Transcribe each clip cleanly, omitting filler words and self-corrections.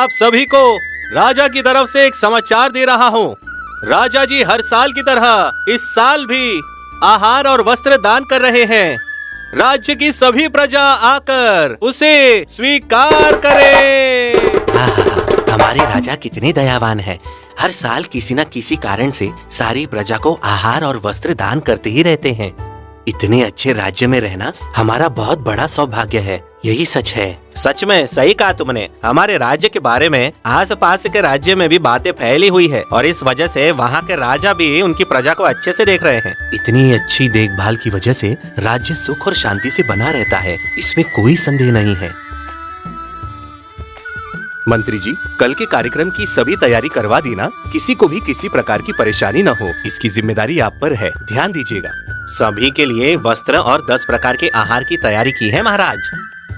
आप सभी को राजा की तरफ से एक समाचार दे रहा हूँ। राजा जी हर साल की तरह इस साल भी आहार और वस्त्र दान कर रहे हैं। राज्य की सभी प्रजा आकर उसे स्वीकार करे। हमारे राजा कितने दयावान हैं। हर साल किसी न किसी कारण से सारी प्रजा को आहार और वस्त्र दान करते ही रहते हैं। इतने अच्छे राज्य में रहना हमारा बहुत बड़ा सौभाग्य है। यही सच है। सच में सही कहा तुमने। हमारे राज्य के बारे में आस पास के राज्य में भी बातें फैली हुई है और इस वजह से वहाँ के राजा भी उनकी प्रजा को अच्छे से देख रहे हैं। इतनी अच्छी देखभाल की वजह से राज्य सुख और शांति से बना रहता है, इसमें कोई संदेह नहीं है। मंत्री जी, कल के कार्यक्रम की सभी तैयारी करवा दी ना? किसी को भी किसी प्रकार की परेशानी न हो, इसकी जिम्मेदारी आप पर है, ध्यान दीजिएगा। सभी के लिए वस्त्र और 10 प्रकार के आहार की तैयारी की है महाराज।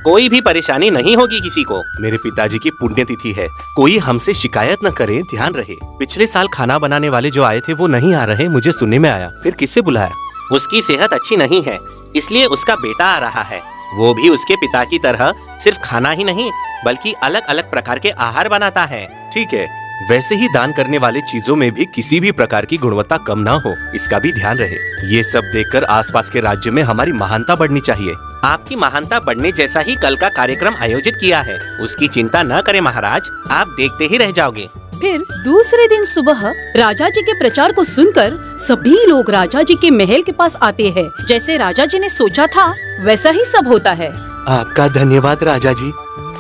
कोई भी परेशानी नहीं होगी किसी को। मेरे पिताजी की पुण्यतिथि है, कोई हमसे शिकायत न करे, ध्यान रहे। पिछले साल खाना बनाने वाले जो आए थे वो नहीं आ रहे, मुझे सुनने में आया। फिर किससे बुलाया? उसकी सेहत अच्छी नहीं है, इसलिए उसका बेटा आ रहा है। वो भी उसके पिता की तरह सिर्फ खाना ही नहीं बल्कि अलग अलग प्रकार के आहार बनाता है। ठीक है, वैसे ही दान करने वाले चीजों में भी किसी भी प्रकार की गुणवत्ता कम ना हो, इसका भी ध्यान रहे। ये सब देखकर आसपास के राज्य में हमारी महानता बढ़नी चाहिए। आपकी महानता बढ़ने जैसा ही कल का कार्यक्रम आयोजित किया है, उसकी चिंता न करें महाराज, आप देखते ही रह जाओगे। फिर दूसरे दिन सुबह राजा जी के प्रचार को सुनकर सभी लोग राजा जी के महल के पास आते हैं। जैसे राजा जी ने सोचा था वैसा ही सब होता है। आपका धन्यवाद राजा जी,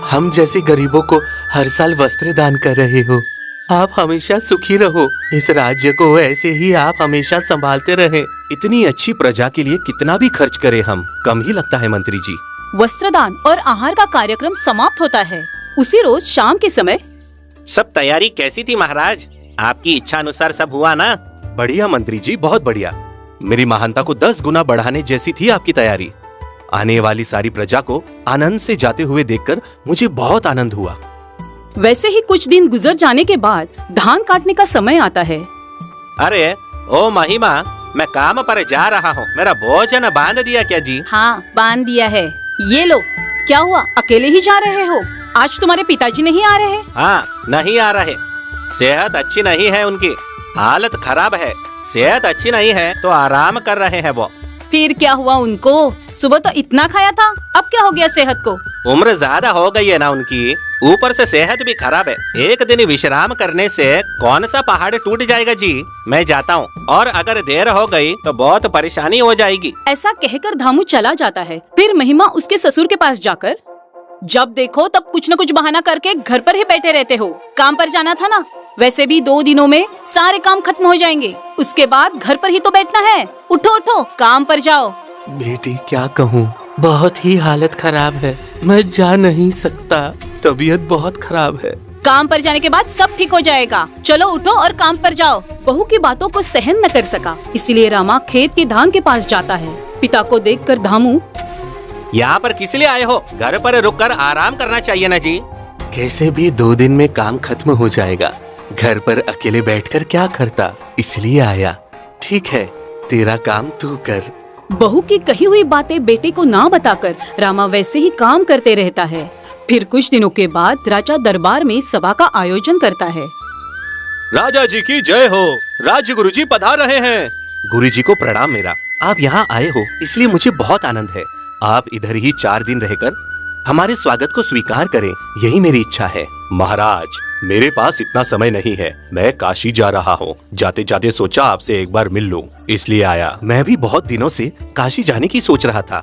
हम जैसे गरीबों को हर साल वस्त्र दान कर रहे हो। आप हमेशा सुखी रहो। इस राज्य को ऐसे ही आप हमेशा संभालते रहें। इतनी अच्छी प्रजा के लिए कितना भी खर्च करें हम, कम ही लगता है मंत्री जी। वस्त्रदान और आहार का कार्यक्रम समाप्त होता है। उसी रोज शाम के समय सब तैयारी कैसी थी महाराज? आपकी इच्छा अनुसार सब हुआ ना? बढ़िया मंत्री जी, बहुत बढ़िया। मेरी महानता को 10 गुना बढ़ाने जैसी थी आपकी तैयारी। आने वाली सारी प्रजा को आनंद से जाते हुए देखकर मुझे बहुत आनंद हुआ। वैसे ही कुछ दिन गुजर जाने के बाद धान काटने का समय आता है। अरे ओ महिमा, मैं काम पर जा रहा हूँ, मेरा भोजन बांध दिया क्या जी? हाँ, बांध दिया है। ये लो। क्या हुआ, अकेले ही जा रहे हो? आज तुम्हारे पिताजी नहीं आ रहे? हाँ, नहीं आ रहे। सेहत अच्छी नहीं है उनकी, हालत खराब है। सेहत अच्छी नहीं है तो आराम कर रहे हैं वो। फिर क्या हुआ उनको? सुबह तो इतना खाया था, अब क्या हो गया सेहत को? उम्र ज्यादा हो गई है ना उनकी, ऊपर से सेहत भी खराब है। एक दिन विश्राम करने से कौन सा पहाड़ टूट जाएगा जी। मैं जाता हूँ, और अगर देर हो गई तो बहुत परेशानी हो जाएगी। ऐसा कहकर धामू चला जाता है। फिर महिमा उसके ससुर के पास जाकर, जब देखो तब कुछ न कुछ बहाना करके घर पर ही बैठे रहते हो। काम पर जाना था ना? वैसे भी 2 दिनों में सारे काम खत्म हो जाएंगे, उसके बाद घर पर ही तो बैठना है। उठो उठो, काम पर जाओ। बेटी क्या कहूँ, बहुत ही हालत खराब है, मैं जा नहीं सकता, तबीयत बहुत खराब है। काम पर जाने के बाद सब ठीक हो जाएगा। चलो उठो और काम पर जाओ। बहू की बातों को सहन न कर सका, इसलिए रामा खेत के धान के पास जाता है। पिता को देखकर धामू, यहाँ पर किस लिए आए हो? घर पर रुककर आराम करना चाहिए ना जी। कैसे भी 2 दिन में काम खत्म हो जाएगा, घर पर अकेले बैठकर क्या करता, इसलिए आया। ठीक है, तेरा काम तू कर। बहू की कही हुई बातें बेटे को ना बताकर रामा वैसे ही काम करते रहता है। फिर कुछ दिनों के बाद राजा दरबार में सभा का आयोजन करता है। राजा जी की जय हो, राज्य गुरुजी पधार रहे हैं। गुरुजी को प्रणाम मेरा। आप यहाँ आए हो इसलिए मुझे बहुत आनंद है। आप इधर ही 4 दिन रहकर हमारे स्वागत को स्वीकार करें, यही मेरी इच्छा है। महाराज, मेरे पास इतना समय नहीं है, मैं काशी जा रहा हूँ। जाते जाते सोचा आपसे एक बार मिल लूं, इसलिए आया। मैं भी बहुत दिनों से काशी जाने की सोच रहा था।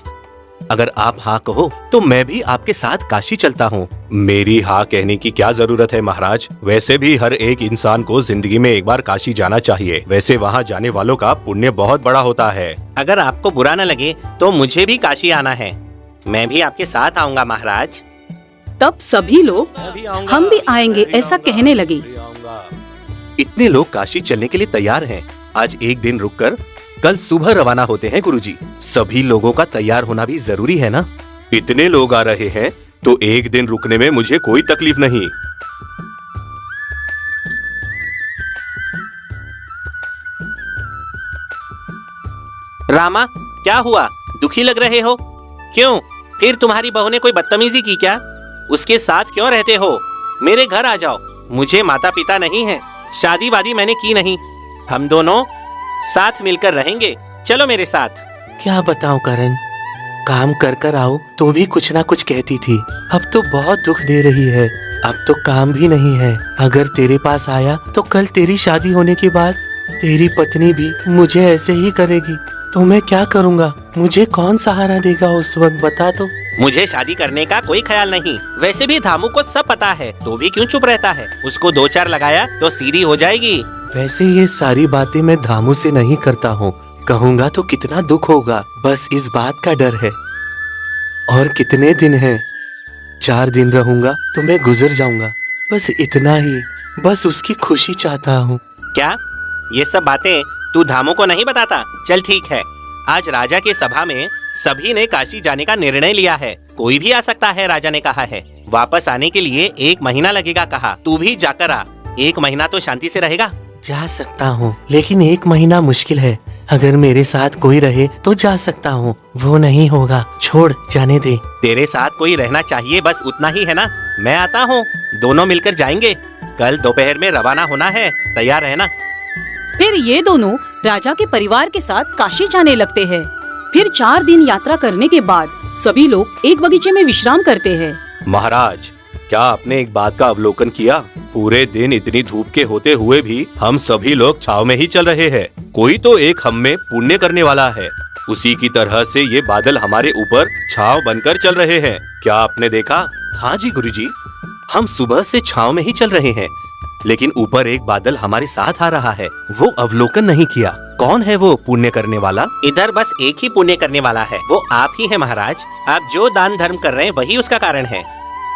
अगर आप हाँ कहो तो मैं भी आपके साथ काशी चलता हूँ। मेरी हाँ कहने की क्या जरूरत है महाराज? वैसे भी हर एक इंसान को जिंदगी में एक बार काशी जाना चाहिए। वैसे वहाँ जाने वालों का पुण्य बहुत बड़ा होता है। अगर आपको बुरा न लगे तो मुझे भी काशी आना है, मैं भी आपके साथ आऊँगा महाराज। तब सभी लोग हम भी आएंगे ऐसा कहने लगे। इतने लोग काशी चलने के लिए तैयार हैं। आज एक दिन रुककर कल सुबह रवाना होते हैं गुरुजी। सभी लोगों का तैयार होना भी जरूरी है ना? इतने लोग आ रहे हैं तो एक दिन रुकने में मुझे कोई तकलीफ नहीं। रामा, क्या हुआ? दुखी लग रहे हो? क्यों? फिर तुम्हारी बहू ने कोई बदतमीजी की क्या? उसके साथ क्यों रहते हो? मेरे घर आ जाओ। मुझे माता पिता नहीं है, शादी वादी मैंने की नहीं। हम दोनों साथ मिलकर रहेंगे, चलो मेरे साथ। क्या बताऊं करण, काम कर कर आओ तो भी कुछ ना कुछ कहती थी। अब तो बहुत दुख दे रही है। अब तो काम भी नहीं है। अगर तेरे पास आया तो कल तेरी शादी होने के बाद तेरी पत्नी भी मुझे ऐसे ही करेगी। तो मैं क्या करूँगा? मुझे कौन सहारा देगा उस वक्त, बता तो। मुझे शादी करने का कोई ख्याल नहीं। वैसे भी धामू को सब पता है, तो भी क्यों चुप रहता है? उसको 2-4 लगाया तो सीधी हो जाएगी। वैसे ये सारी बातें मैं धामू से नहीं करता हूँ। कहूँगा तो कितना दुख होगा, बस इस बात का डर है। और कितने दिन हैं? 4 दिन रहूंगा तो मैं गुजर जाऊंगा, बस इतना ही। बस उसकी खुशी चाहता हूँ। क्या ये सब बातें तू धामू को नहीं बताता? चल ठीक है, आज राजा के सभा में सभी ने काशी जाने का निर्णय लिया है। कोई भी आ सकता है, राजा ने कहा है। वापस आने के लिए 1 महीना लगेगा कहा। तू भी जाकर आ, 1 महीना तो शांति से रहेगा। जा सकता हूँ, लेकिन 1 महीना मुश्किल है। अगर मेरे साथ कोई रहे तो जा सकता हूँ, वो नहीं होगा। छोड़, जाने दे। तेरे साथ कोई रहना चाहिए, बस उतना ही है ना। मैं आता हूँ, दोनों मिलकर जाएंगे। कल दोपहर में रवाना होना है, तैयार रहना। फिर ये दोनों राजा के परिवार के साथ काशी जाने लगते हैं। फिर 4 दिन यात्रा करने के बाद सभी लोग एक बगीचे में विश्राम करते हैं। महाराज, क्या आपने एक बात का अवलोकन किया? पूरे दिन इतनी धूप के होते हुए भी हम सभी लोग छाव में ही चल रहे हैं। कोई तो एक हम में पुण्य करने वाला है। उसी की तरह से ये बादल हमारे ऊपर छाव बनकर चल रहे हैं। क्या आपने देखा? हाँ जी गुरुजी, हम सुबह से छाव में ही चल रहे हैं, लेकिन ऊपर एक बादल हमारे साथ आ रहा है। वो अवलोकन नहीं किया। कौन है वो पुण्य करने वाला? इधर बस एक ही पुण्य करने वाला है, वो आप ही है महाराज। आप जो दान धर्म कर रहे हैं वही उसका कारण है।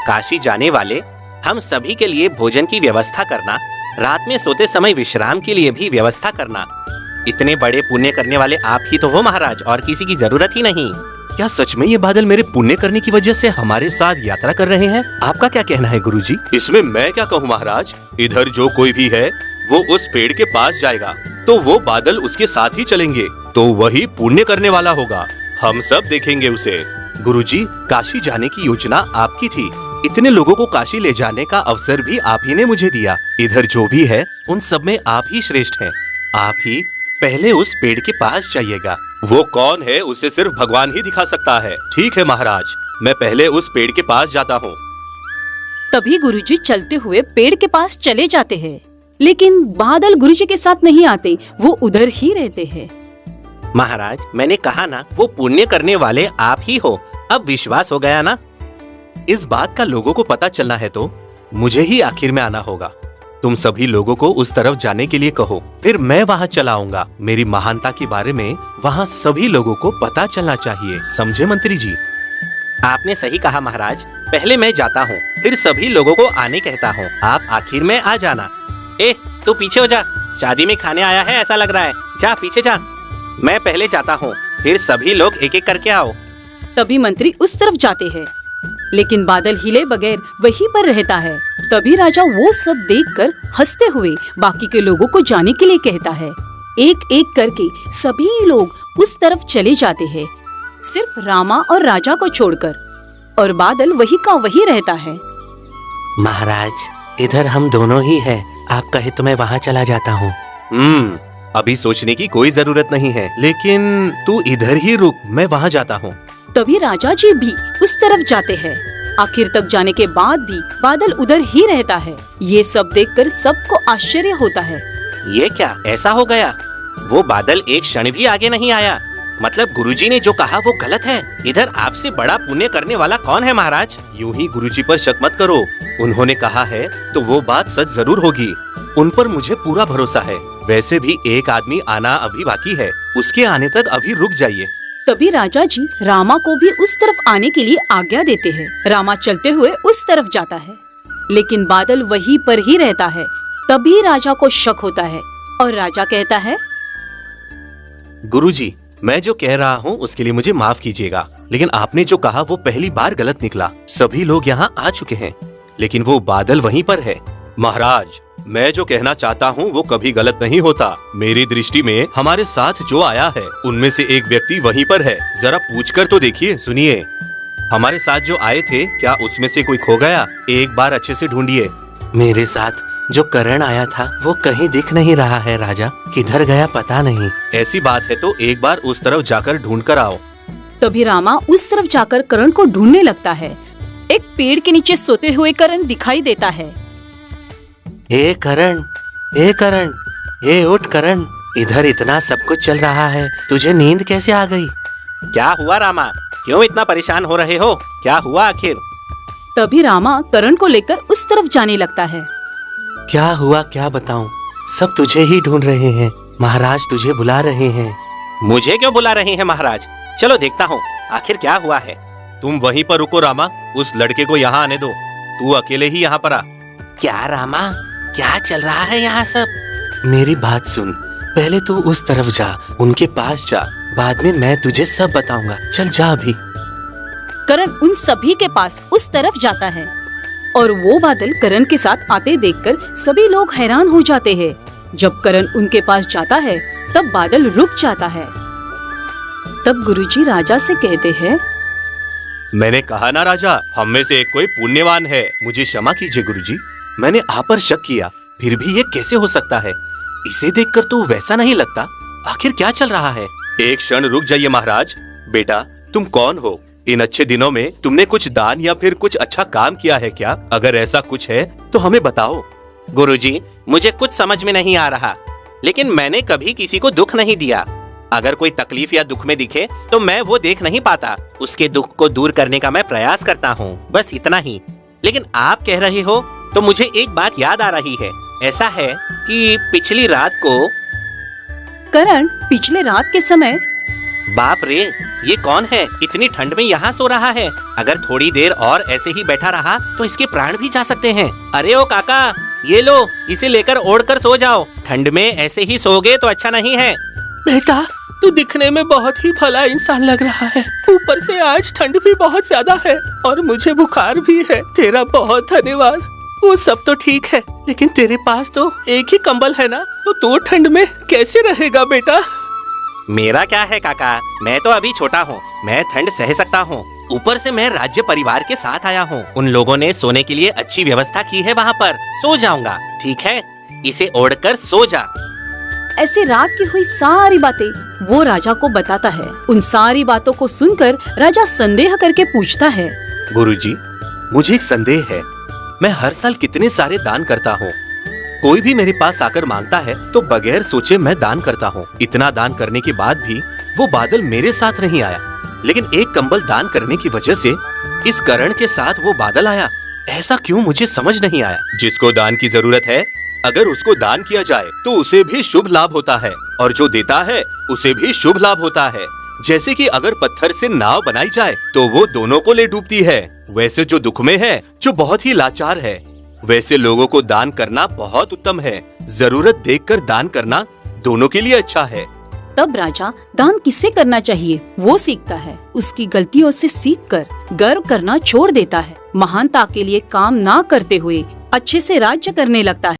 काशी जाने वाले हम सभी के लिए भोजन की व्यवस्था करना, रात में सोते समय विश्राम के लिए भी व्यवस्था करना, इतने बड़े पुण्य करने वाले आप ही तो हो महाराज, और किसी की जरूरत ही नहीं। क्या सच में ये बादल मेरे पुण्य करने की वजह से हमारे साथ यात्रा कर रहे हैं? आपका क्या कहना है गुरुजी? इसमें मैं क्या कहूँ महाराज। इधर जो कोई भी है वो उस पेड़ के पास जाएगा तो वो बादल उसके साथ ही चलेंगे, तो वही पुण्य करने वाला होगा। हम सब देखेंगे उसे। गुरुजी, काशी जाने की योजना आपकी थी। इतने लोगों को काशी ले जाने का अवसर भी आप ही ने मुझे दिया। इधर जो भी है उन सब में आप ही श्रेष्ठ हैं। आप ही पहले उस पेड़ के पास जाइएगा। वो कौन है उसे सिर्फ भगवान ही दिखा सकता है। ठीक है महाराज, मैं पहले उस पेड़ के पास जाता हूँ। तभी गुरुजी चलते हुए पेड़ के पास चले जाते हैं, लेकिन बादल गुरुजी के साथ नहीं आते, वो उधर ही रहते हैं। महाराज, मैंने कहा ना, वो पुण्य करने वाले आप ही हो। अब विश्वास हो गया ना? इस बात का लोगों को पता चलना है तो मुझे ही आखिर में आना होगा। तुम सभी लोगों को उस तरफ जाने के लिए कहो, फिर मैं वहाँ चला आऊंगा। मेरी महानता के बारे में वहाँ सभी लोगों को पता चलना चाहिए, समझे मंत्री जी? आपने सही कहा महाराज। पहले मैं जाता हूँ, फिर सभी लोगों को आने कहता हूँ। आप आखिर में आ जाना। ए, तू पीछे हो जा, शादी में खाने आया है ऐसा लग रहा है। जा पीछे जा, मैं पहले जाता हूँ, फिर सभी लोग एक एक करके आओ। तभी मंत्री उस तरफ जाते हैं, लेकिन बादल हिले बगैर वहीं पर रहता है। तभी राजा वो सब देखकर हंसते हुए बाकी के लोगों को जाने के लिए कहता है। एक एक करके सभी लोग उस तरफ चले जाते हैं, सिर्फ रामा और राजा को छोड़कर, और बादल वही का वही रहता है। महाराज, इधर हम दोनों ही हैं। आप कहे तो मैं वहाँ चला जाता हूँ। अभी सोचने की कोई जरूरत नहीं है, लेकिन तू इधर ही रुक, मैं वहाँ जाता हूँ। तभी राजा जी भी उस तरफ जाते हैं। आखिर तक जाने के बाद भी बादल उधर ही रहता है। ये सब देखकर सबको आश्चर्य होता है। ये क्या ऐसा हो गया? वो बादल एक क्षण भी आगे नहीं आया। मतलब गुरुजी ने जो कहा वो गलत है। इधर आपसे बड़ा पुण्य करने वाला कौन है महाराज? यूं ही गुरुजी पर शक मत करो। उन्होंने कहा है तो वो बात सच जरूर होगी। उन पर मुझे पूरा भरोसा है। वैसे भी एक आदमी आना अभी बाकी है, उसके आने तक अभी रुक जाइए। तभी राजा जी रामा को भी उस तरफ आने के लिए आज्ञा देते हैं। रामा चलते हुए उस तरफ जाता है, लेकिन बादल वहीं पर ही रहता है। तभी राजा को शक होता है और राजा कहता है, गुरुजी, मैं जो कह रहा हूँ उसके लिए मुझे माफ कीजिएगा, लेकिन आपने जो कहा वो पहली बार गलत निकला। सभी लोग यहाँ आ चुके हैं, लेकिन वो बादल वहीं पर है। महाराज, मैं जो कहना चाहता हूँ वो कभी गलत नहीं होता। मेरी दृष्टि में हमारे साथ जो आया है उनमें से एक व्यक्ति वहीं पर है। जरा पूछकर तो देखिए, सुनिए। हमारे साथ जो आए थे क्या उसमें से कोई खो गया? एक बार अच्छे से ढूंढिए। मेरे साथ जो करण आया था वो कहीं दिख नहीं रहा है राजा, किधर गया पता नहीं। ऐसी बात है तो एक बार उस तरफ जाकर ढूंढ कर आओ। तभी रामा उस तरफ जाकर करण को ढूंढने लगता है। एक पेड़ के नीचे सोते हुए करण दिखाई देता है। ए करण, ए करण, ए उठ करण, इधर इतना सब कुछ चल रहा है, तुझे नींद कैसे आ गई? क्या हुआ रामा? क्यों इतना परेशान हो रहे हो? क्या हुआ आखिर? तभी रामा करण को लेकर उस तरफ जाने लगता है। क्या हुआ क्या बताऊं, सब तुझे ही ढूंढ रहे हैं, महाराज तुझे बुला रहे हैं। मुझे क्यों बुला रहे हैं महाराज? चलो देखता हूँ आखिर क्या हुआ है। तुम वहीं पर रुको रामा, उस लड़के को यहाँ आने दो। तू अकेले ही यहाँ पर आ। क्या रामा, क्या चल रहा है यहाँ सब? मेरी बात सुन, पहले तू उस तरफ जा, उनके पास जा, बाद में मैं तुझे सब बताऊंगा। चल जा अभी। करण उन सभी के पास उस तरफ जाता है और वो बादल करण के साथ आते देखकर सभी लोग हैरान हो जाते हैं। जब करण उनके पास जाता है तब बादल रुक जाता है। तब गुरुजी राजा से कहते हैं, मैंने कहा ना राजा, हम में से एक कोई पुण्यवान है। मुझे क्षमा कीजिए गुरुजी, मैंने आप पर शक किया, फिर भी ये कैसे हो सकता है? इसे देखकर तो वैसा नहीं लगता। आखिर क्या चल रहा है? एक क्षण रुक जाइए महाराज। बेटा तुम कौन हो? इन अच्छे दिनों में तुमने कुछ दान या फिर कुछ अच्छा काम किया है क्या? अगर ऐसा कुछ है तो हमें बताओ। गुरुजी, मुझे कुछ समझ में नहीं आ रहा, लेकिन मैंने कभी किसी को दुख नहीं दिया। अगर कोई तकलीफ या दुख में दिखे तो मैं वो देख नहीं पाता, उसके दुख को दूर करने का मैं प्रयास करता हूँ, बस इतना ही। लेकिन आप कह रहे हो तो मुझे एक बात याद आ रही है। ऐसा है कि पिछली रात को करण पिछले रात के समय, बाप रे, ये कौन है? इतनी ठंड में यहाँ सो रहा है। अगर थोड़ी देर और ऐसे ही बैठा रहा तो इसके प्राण भी जा सकते हैं। अरे ओ काका, ये लो, इसे लेकर ओढ़कर सो जाओ। ठंड में ऐसे ही सोओगे तो अच्छा नहीं है। बेटा, तू दिखने में बहुत ही भला इंसान लग रहा है, ऊपर से आज ठंड भी बहुत ज्यादा है और मुझे बुखार भी है। तेरा बहुत धन्यवाद। वो सब तो ठीक है, लेकिन तेरे पास तो एक ही कंबल है ना, तो तू ठंड में कैसे रहेगा बेटा? मेरा क्या है काका, मैं तो अभी छोटा हूँ, मैं ठंड सह सकता हूँ। ऊपर से मैं राज्य परिवार के साथ आया हूँ, उन लोगों ने सोने के लिए अच्छी व्यवस्था की है, वहाँ पर सो जाऊंगा। ठीक है, इसे ओढ़कर सो जा। ऐसे रात की हुई सारी बातें वो राजा को बताता है। उन सारी बातों को सुनकर राजा संदेह करके पूछता है, गुरुजी, मुझे एक संदेह है। मैं हर साल कितने सारे दान करता हूँ, कोई भी मेरे पास आकर मांगता है तो बगैर सोचे मैं दान करता हूँ। इतना दान करने के बाद भी वो बादल मेरे साथ नहीं आया, लेकिन एक कंबल दान करने की वजह से इस करण के साथ वो बादल आया। ऐसा क्यों, मुझे समझ नहीं आया। जिसको दान की जरूरत है, अगर उसको दान किया जाए तो उसे भी शुभ लाभ होता है, और जो देता है उसे भी शुभ लाभ होता है। जैसे कि अगर पत्थर से नाव बनाई जाए तो वो दोनों को ले डूबती है, वैसे जो दुख में है, जो बहुत ही लाचार है, वैसे लोगों को दान करना बहुत उत्तम है। जरूरत देखकर दान करना दोनों के लिए अच्छा है। तब राजा दान किससे करना चाहिए वो सीखता है। उसकी गलतियों से सीखकर गर्व करना छोड़ देता है। महानता के लिए काम ना करते हुए अच्छे से राज्य करने लगता है।